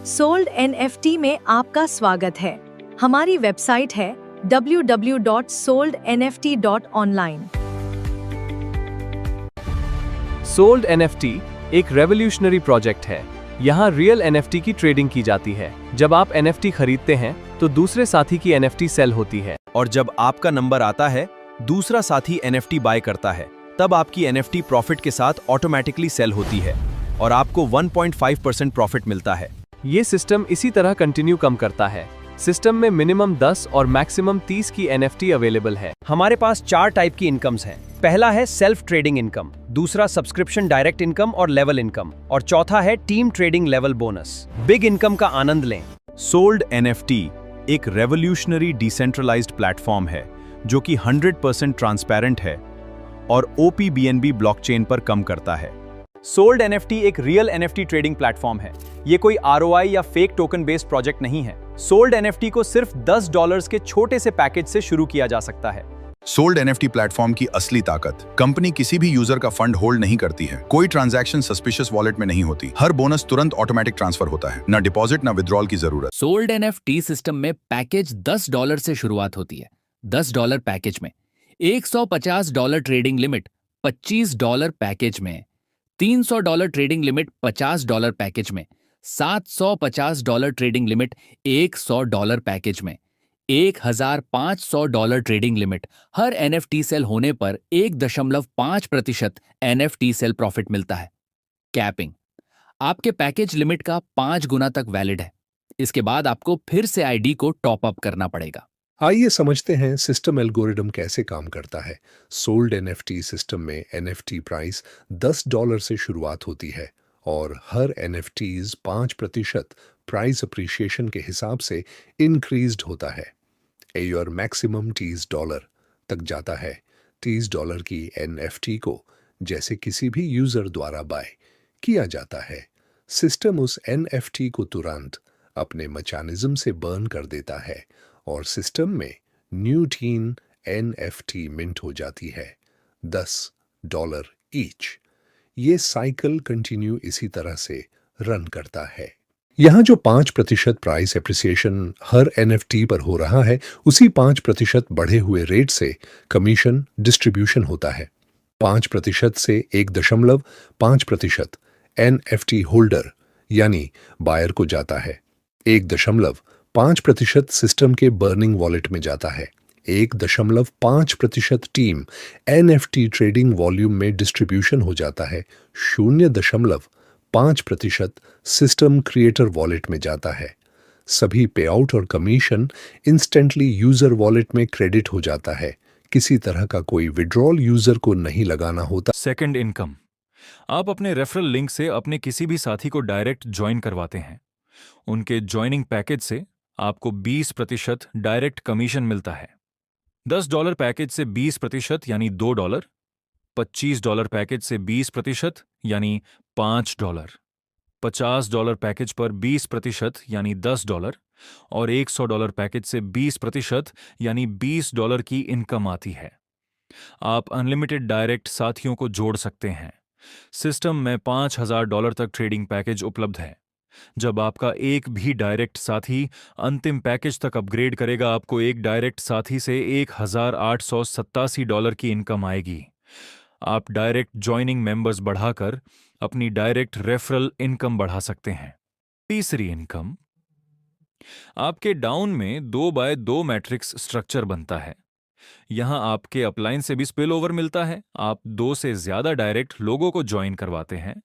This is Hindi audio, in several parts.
सोल्ड एनएफटी में आपका स्वागत है। हमारी वेबसाइट है www.sollednft.online। सोल्ड एनएफटी एक रेवोल्यूशनरी प्रोजेक्ट है। यहाँ रियल एनएफटी की ट्रेडिंग की जाती है। जब आप एनएफटी खरीदते हैं तो दूसरे साथी की एनएफटी सेल होती है, और जब आपका नंबर आता है, दूसरा साथी एनएफटी बाय करता है, तब आपकी एनएफटी प्रॉफिट के साथ ऑटोमेटिकली सेल होती है और आपको 1.5% प्रॉफिट मिलता है। ये सिस्टम इसी तरह कंटिन्यू कम करता है। सिस्टम में मिनिमम 10 और मैक्सिमम 30 की एनएफटी अवेलेबल है। हमारे पास 4 टाइप की इनकम्स हैं। पहला है सेल्फ ट्रेडिंग इनकम, दूसरा सब्सक्रिप्शन डायरेक्ट इनकम और लेवल इनकम, और चौथा है team trading level bonus. Big income का आनंद लें। सोल्ड एनएफटी एक रेवोल्यूशनरी डिसेंट्रलाइज्ड प्लेटफॉर्म है जो कि 100% ट्रांसपेरेंट है और OPBNB ब्लॉकचेन पर काम करता है। सोल्ड एनएफटी एक रियल एनएफटी ट्रेडिंग प्लेटफॉर्म है। ये कोई ROI या फेक टोकन बेस्ड प्रोजेक्ट नहीं है। सोल्ड एनएफटी को सिर्फ $10 के छोटे से पैकेज से शुरू किया जा सकता है। सोल्ड एनएफटी प्लेटफॉर्म की असली ताकत, कंपनी किसी भी यूजर का फंड होल्ड नहीं करती है। कोई ट्रांजैक्शन सस्पिशियस वॉलेट में नहीं होती। हर बोनस तुरंत ऑटोमेटिक ट्रांसफर होता है। ना डिपॉजिट ना विड्रॉल की जरूरत। सोल्ड एनएफटी सिस्टम में पैकेज $10 से शुरुआत होती है। $10 पैकेज में $150 ट्रेडिंग लिमिट, $25 पैकेज में $300 ट्रेडिंग लिमिट, $50 पैकेज में $750 ट्रेडिंग लिमिट, $100 पैकेज में $1,500 ट्रेडिंग लिमिट। हर एनएफटी सेल होने पर 1.5% एनएफटी सेल प्रॉफिट मिलता है। कैपिंग आपके पैकेज लिमिट का 5 गुना तक वैलिड है। इसके बाद आपको फिर से आईडी को टॉप अप करना पड़ेगा। आइए समझते हैं सिस्टम एल्गोरिदम कैसे काम करता है। सोल्ड एनएफटी सिस्टम में एनएफटी प्राइस $10 से शुरुआत होती है और हर एनएफटीज 5% प्राइस अप्रिशिएशन के हिसाब से इंक्रीज्ड होता है। एयर मैक्सिमम $30 तक जाता है। $30 की एनएफटी को जैसे किसी भी यूजर द्वारा बाय किया जाता है, सिस्टम उस एनएफटी को तुरंत अपने मैकेनिज्म से बर्न कर देता है और सिस्टम में न्यू टीन एनएफटी मिंट हो जाती है, $10 ईच। ये साइकिल कंटिन्यू इसी तरह से रन करता है। यहाँ जो 5% प्राइस एप्रिसिएशन हर एनएफटी पर हो रहा है, उसी 5% बढ़े हुए रेट से कमीशन डिस्ट्रीब्यूशन होता है। 5% से 1.5% एनएफटी होल्डर यानी बायर को जाता है। 1.5% सिस्टम के बर्निंग वॉलेट में जाता है। 1.5% टीम एनएफटी ट्रेडिंग वॉल्यूम में डिस्ट्रीब्यूशन हो जाता है। 0.5% सिस्टम क्रिएटर वॉलेट में जाता है। सभी पे आउट और कमीशन इंस्टेंटली यूजर वॉलेट में क्रेडिट हो जाता है। किसी तरह का कोई विड्रॉल यूजर को नहीं लगाना होता। सेकंड इनकम, आप अपने रेफरल लिंक से अपने किसी भी साथी को डायरेक्ट ज्वाइन करवाते हैं। उनके ज्वाइनिंग पैकेज से आपको 20% डायरेक्ट कमीशन मिलता है। $10 पैकेज से 20% यानी $2, $25 पैकेज से 20% यानी $5, $50 पैकेज पर 20% यानी $10 और $100 पैकेज से 20% यानी $20 की इनकम आती है। आप अनलिमिटेड डायरेक्ट साथियों को जोड़ सकते हैं। सिस्टम में $5,000 तक ट्रेडिंग पैकेज उपलब्ध है। जब आपका एक भी डायरेक्ट साथी अंतिम पैकेज तक अपग्रेड करेगा, आपको एक डायरेक्ट साथी से $1,887 की इनकम आएगी। आप डायरेक्ट ज्वाइनिंग मेंबर्स बढ़ाकर अपनी डायरेक्ट रेफरल इनकम बढ़ा सकते हैं। तीसरी इनकम, आपके डाउन में 2x2 मैट्रिक्स स्ट्रक्चर बनता है। यहां आपके अपलाइन से भी स्पिल ओवर मिलता है। आप 2 से ज्यादा डायरेक्ट लोगों को ज्वाइन करवाते हैं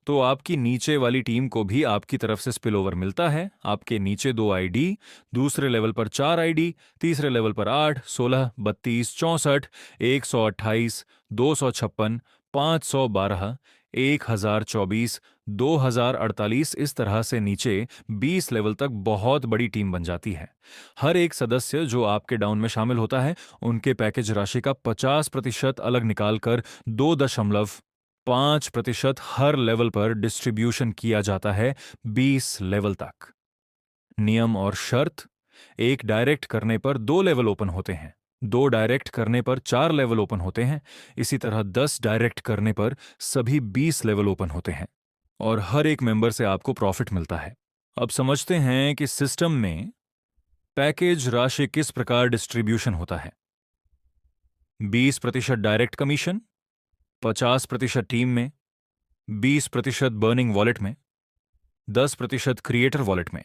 तो आपकी नीचे वाली टीम को भी आपकी तरफ से स्पिल ओवर मिलता है। आपके नीचे 2 आईडी, दूसरे लेवल पर 4 आईडी, तीसरे लेवल पर 8, 16, 32, 64, 128, 256, 512, 1024, 2048, इस तरह से नीचे 20 लेवल तक बहुत बड़ी टीम बन जाती है। हर एक सदस्य जो आपके डाउन में शामिल होता है, उनके पैकेज राशि का 50% अलग निकालकर 2.5% हर लेवल पर डिस्ट्रीब्यूशन किया जाता है 20 लेवल तक। नियम और शर्त, 1 डायरेक्ट करने पर 2 लेवल ओपन होते हैं, 2 डायरेक्ट करने पर 4 लेवल ओपन होते हैं, इसी तरह 10 डायरेक्ट करने पर सभी 20 लेवल ओपन होते हैं और हर एक मेंबर से आपको प्रॉफिट मिलता है। अब समझते हैं कि सिस्टम में पैकेज राशि किस प्रकार डिस्ट्रीब्यूशन होता है। 20% डायरेक्ट कमीशन, 50% टीम में, 20% बर्निंग वॉलेट में, 10% क्रिएटर वॉलेट में।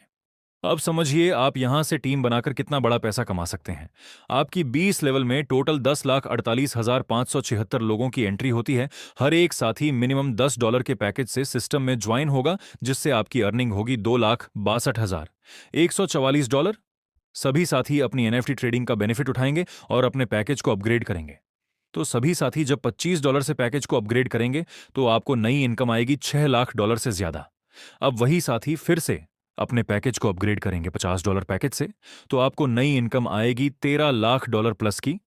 अब समझिए आप यहां से टीम बनाकर कितना बड़ा पैसा कमा सकते हैं। आपकी 20 लेवल में टोटल 10,48,576 लोगों की एंट्री होती है। हर एक साथी मिनिमम $10 के पैकेज से सिस्टम में ज्वाइन होगा, जिससे आपकी अर्निंग होगी $2,62,144। सभी साथी अपनी एनएफटी ट्रेडिंग का बेनिफिट उठाएंगे और अपने पैकेज को अपग्रेड करेंगे। तो सभी साथी जब $25 से पैकेज को अपग्रेड करेंगे तो आपको नई इनकम आएगी $6 लाख से ज्यादा। अब वही साथी फिर से अपने पैकेज को अपग्रेड करेंगे $50 पैकेज से, तो आपको नई इनकम आएगी $13 लाख प्लस की।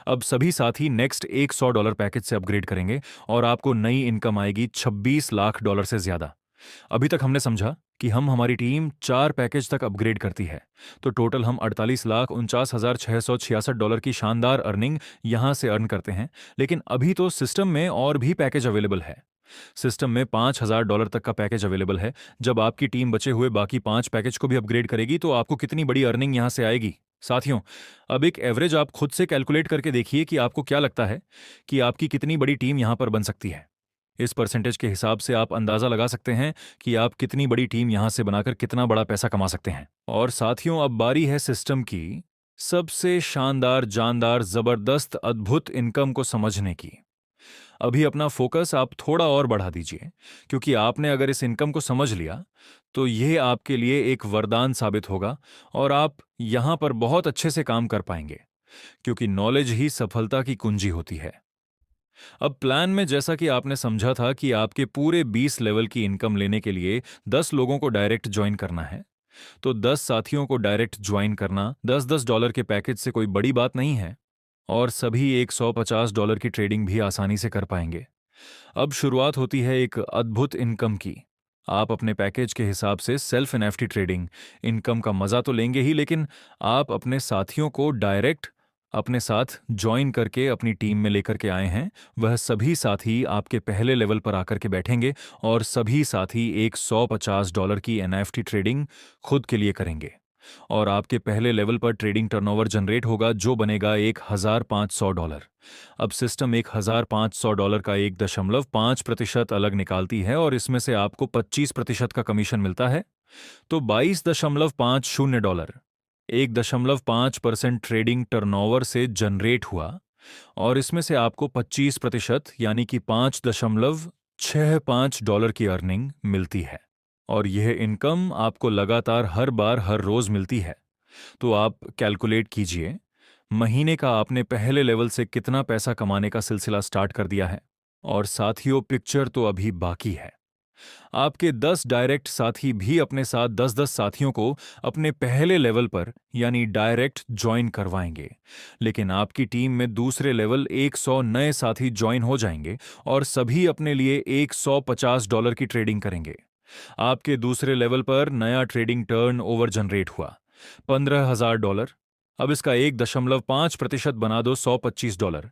अब सभी साथी नेक्स्ट एक $100 पैकेज से अपग्रेड करेंगे और आपको नई इनकम आएगी $26 लाख से ज्यादा। अभी तक हमने समझा कि हमारी टीम 4 पैकेज तक अपग्रेड करती है, तो टोटल हम $48,49,666 की शानदार अर्निंग यहां से अर्न करते हैं। लेकिन अभी तो सिस्टम में और भी पैकेज अवेलेबल है। सिस्टम में $5,000 तक का पैकेज अवेलेबल है। जब आपकी टीम बचे हुए बाकी 5 पैकेज को भी अपग्रेड करेगी तो आपको कितनी बड़ी अर्निंग यहां से आएगी। साथियों, अब एक एवरेज आप खुद से कैलकुलेट करके देखिए कि आपको क्या लगता है कि आपकी कितनी बड़ी टीम यहां पर बन सकती है। इस परसेंटेज के हिसाब से आप अंदाजा लगा सकते हैं कि आप कितनी बड़ी टीम यहां से बनाकर कितना बड़ा पैसा कमा सकते हैं। और साथियों, अब बारी है सिस्टम की सबसे शानदार, जानदार, जबरदस्त, अद्भुत इनकम को समझने की। अभी अपना फोकस आप थोड़ा और बढ़ा दीजिए, क्योंकि आपने अगर इस इनकम को समझ लिया तो यह आपके लिए एक वरदान साबित होगा और आप यहां पर बहुत अच्छे से काम कर पाएंगे, क्योंकि नॉलेज ही सफलता की कुंजी होती है। अब प्लान में जैसा कि आपने समझा था कि आपके पूरे 20 लेवल की इनकम लेने के लिए 10 लोगों को डायरेक्ट ज्वाइन करना है, तो 10 साथियों को डायरेक्ट ज्वाइन करना $10 के पैकेज से कोई बड़ी बात नहीं है और सभी $150 की ट्रेडिंग भी आसानी से कर पाएंगे। अब शुरुआत होती है एक अद्भुत इनकम की। आप अपने पैकेज के हिसाब से सेल्फ एनएफटी ट्रेडिंग इनकम का मजा तो लेंगे ही, लेकिन आप अपने साथियों को डायरेक्ट अपने साथ ज्वाइन करके अपनी टीम में लेकर के आए हैं। वह सभी साथी आपके पहले लेवल पर आकर के बैठेंगे और सभी साथी $150 की एनएफटी ट्रेडिंग खुद के लिए करेंगे और आपके पहले लेवल पर ट्रेडिंग टर्नओवर जनरेट होगा जो बनेगा $1,500। अब सिस्टम $1,500 का 1.5% अलग निकालती है और इसमें से आपको 25% का कमीशन मिलता है, तो $22.50 1.5% ट्रेडिंग टर्नओवर से जनरेट हुआ और इसमें से आपको 25% यानी कि $5.65 की अर्निंग मिलती है। और यह इनकम आपको लगातार हर बार हर रोज मिलती है। तो आप कैलकुलेट कीजिए, महीने का आपने पहले लेवल से कितना पैसा कमाने का सिलसिला स्टार्ट कर दिया है। और साथियों, पिक्चर तो अभी बाकी है। आपके 10 डायरेक्ट साथी भी अपने साथ 10-10 साथियों को अपने पहले लेवल पर यानी डायरेक्ट ज्वाइन करवाएंगे, लेकिन आपकी टीम में दूसरे लेवल 100 नए साथी ज्वाइन हो जाएंगे और सभी अपने लिए $150 की ट्रेडिंग करेंगे। आपके दूसरे लेवल पर नया ट्रेडिंग टर्न ओवर जनरेट हुआ $15,000। अब इसका 1.5% बना दो $125,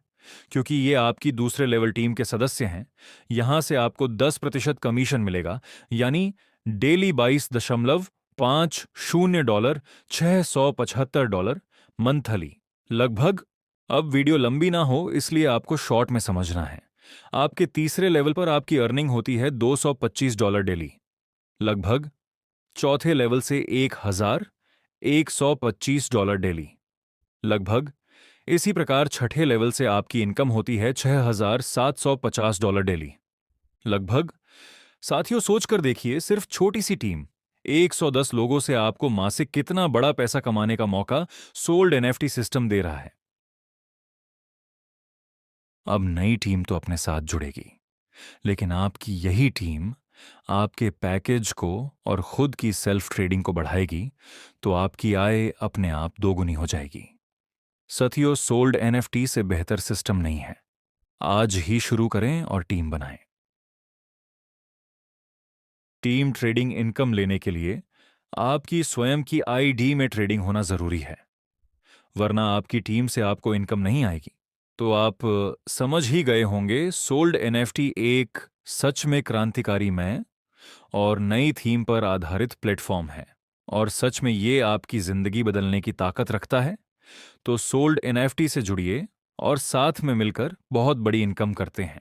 क्योंकि ये आपकी दूसरे लेवल टीम के सदस्य हैं। यहां से आपको 10% कमीशन मिलेगा, यानी डेली $22.50 $675 मंथली लगभग। अब वीडियो लंबी ना हो इसलिए आपको शॉर्ट में समझना है। आपके तीसरे लेवल पर आपकी अर्निंग होती है $225 डेली लगभग, चौथे लेवल से $1,125 डेली लगभग। इसी प्रकार छठे लेवल से आपकी इनकम होती है $6,750 डेली लगभग। साथियों, सोचकर देखिए, सिर्फ छोटी सी टीम 110 लोगों से आपको मासिक कितना बड़ा पैसा कमाने का मौका सोल्ड एनएफटी सिस्टम दे रहा है। अब नई टीम तो अपने साथ जुड़ेगी, लेकिन आपकी यही टीम आपके पैकेज को और खुद की सेल्फ ट्रेडिंग को बढ़ाएगी, तो आपकी आय अपने आप दोगुनी हो जाएगी। साथियों, सोल्ड एनएफटी से बेहतर सिस्टम नहीं है। आज ही शुरू करें और टीम बनाएं। टीम ट्रेडिंग इनकम लेने के लिए आपकी स्वयं की आईडी में ट्रेडिंग होना जरूरी है, वरना आपकी टीम से आपको इनकम नहीं आएगी। तो आप समझ ही गए होंगे, सोल्ड एनएफटी एक सच में क्रांतिकारी मैं और नई थीम पर आधारित प्लेटफॉर्म है और सच में ये आपकी जिंदगी बदलने की ताकत रखता है, तो सोल्ड एनएफटी से जुड़िए और साथ में मिलकर बहुत बड़ी इनकम करते हैं।